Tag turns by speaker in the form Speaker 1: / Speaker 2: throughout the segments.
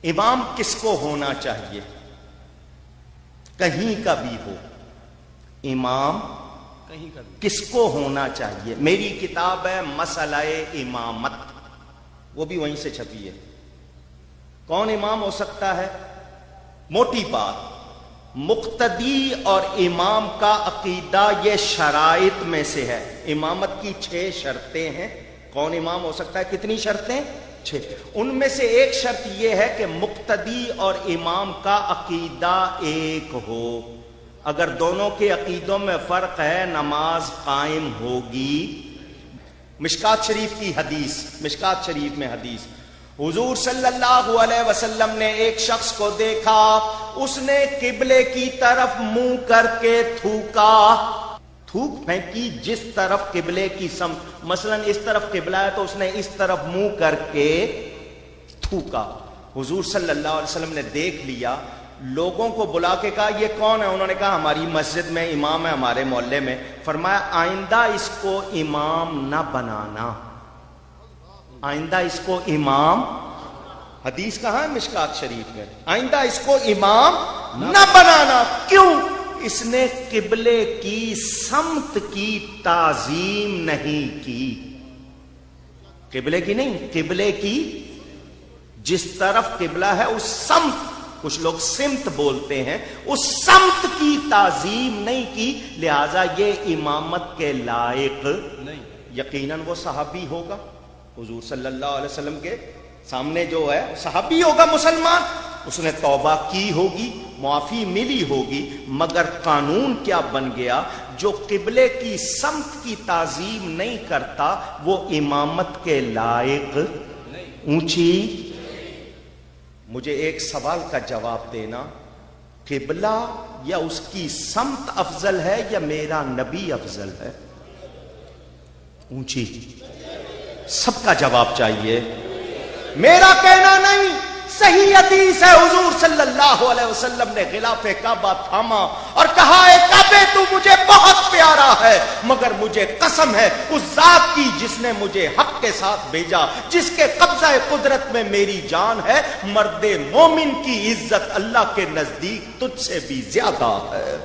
Speaker 1: امام کس کو ہونا چاہیے؟ کہیں کا بھی ہو، امام
Speaker 2: کہیں کا بھی
Speaker 1: کس کو ہونا چاہیے؟ میری کتاب ہے مسئلہ امامت، وہ بھی وہیں سے چھپی ہے۔ کون امام ہو سکتا ہے؟ موٹی بات، مقتدی اور امام کا عقیدہ یہ شرائط میں سے ہے۔ امامت کی 6 شرطیں ہیں۔ کون امام ہو سکتا ہے؟ کتنی شرطیں؟ 6۔ ان میں سے ایک شرط یہ ہے کہ مقتدی اور امام کا عقیدہ ایک ہو۔ اگر دونوں کے عقیدوں میں فرق ہے نماز قائم ہوگی۔ مشکات شریف کی حدیث، مشکات شریف میں حدیث، حضور صلی اللہ علیہ وسلم نے ایک شخص کو دیکھا، اس نے قبلے کی طرف منہ کر کے تھوکا، تھوک پھینکی جس طرف قبلے کی سمت، مثلا اس طرف قبلہ ہے تو اس نے اس طرف منہ کر کے تھوکا۔ حضور صلی اللہ علیہ وسلم نے دیکھ لیا، لوگوں کو بلا کے کہا یہ کون ہے؟ انہوں نے کہا ہماری مسجد میں امام ہے، ہمارے محلے میں۔ فرمایا آئندہ اس کو امام نہ بنانا، آئندہ اس کو امام، حدیث کہاں ہے؟ مشکات شریف میں، آئندہ اس کو امام نہ بنانا۔ کیوں؟ اس نے قبلے کی سمت کی تعظیم نہیں کی، قبلے کی نہیں، قبلے کی جس طرف قبلہ ہے اس سمت، کچھ لوگ سمت بولتے ہیں، اس سمت کی تعظیم نہیں کی، لہذا یہ امامت کے لائق
Speaker 2: نہیں۔
Speaker 1: یقیناً وہ صحابی ہوگا، حضور صلی اللہ علیہ وسلم کے سامنے جو ہے صحابی ہوگا، مسلمان، اس نے توبہ کی ہوگی، معافی ملی ہوگی، مگر قانون کیا بن گیا؟ جو قبلے کی سمت کی تعظیم نہیں کرتا وہ امامت کے لائق اونچی۔ مجھے ایک سوال کا جواب دینا، قبلہ یا اس کی سمت افضل ہے یا میرا نبی افضل ہے؟ اونچی، سب کا جواب چاہیے، میرا کہنا نہیں، صحیح حدیث ہے، حضور صلی اللہ علیہ وسلم نے غلاف کعبہ تھاما اور کہا اے کعبے تو مجھے بہت پیارا ہے، مگر مجھے قسم ہے اس ذات کی جس نے مجھے حق کے ساتھ بھیجا، جس کے قبضہ قدرت میں میری جان ہے، مرد مومن کی عزت اللہ کے نزدیک تجھ سے بھی زیادہ ہے۔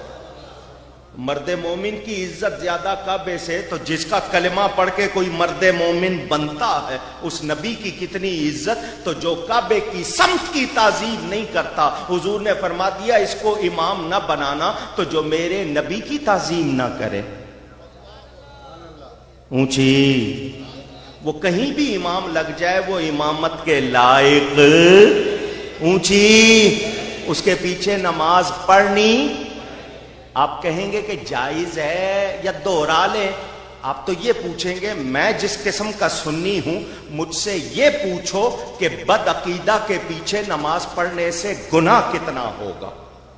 Speaker 1: مرد مومن کی عزت زیادہ کعبے سے، تو جس کا کلمہ پڑھ کے کوئی مرد مومن بنتا ہے اس نبی کی کتنی عزت، تو جو کعبے کی سمت کی تعظیم نہیں کرتا، حضور نے فرما دیا اس کو امام نہ بنانا، تو جو میرے نبی کی تعظیم نہ کرے، اونچی، وہ کہیں بھی امام لگ جائے وہ امامت کے لائق اونچی، اس کے پیچھے نماز پڑھنی۔ آپ کہیں گے کہ جائز ہے یا دوہرا لیں؟ آپ تو یہ پوچھیں گے میں جس قسم کا سنی ہوں، مجھ سے یہ پوچھو کہ بد عقیدہ کے پیچھے نماز پڑھنے سے گناہ کتنا ہوگا؟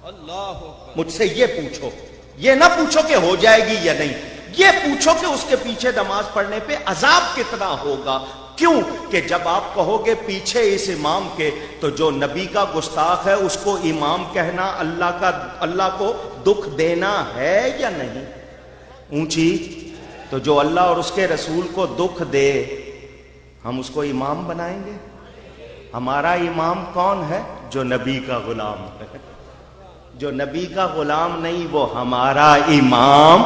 Speaker 2: اللہ،
Speaker 1: مجھ سے یہ پوچھو، یہ نہ پوچھو کہ ہو جائے گی یا نہیں، یہ پوچھو کہ اس کے پیچھے نماز پڑھنے پہ عذاب کتنا ہوگا۔ کیوں کہ جب آپ کہو گے پیچھے اس امام کے، تو جو نبی کا گستاخ ہے اس کو امام کہنا اللہ کو دکھ دینا ہے یا نہیں؟ اونچی، تو جو اللہ اور اس کے رسول کو دکھ دے ہم اس کو امام بنائیں گے؟ ہمارا امام کون ہے؟ جو نبی کا غلام ہے۔ جو نبی کا غلام نہیں وہ ہمارا امام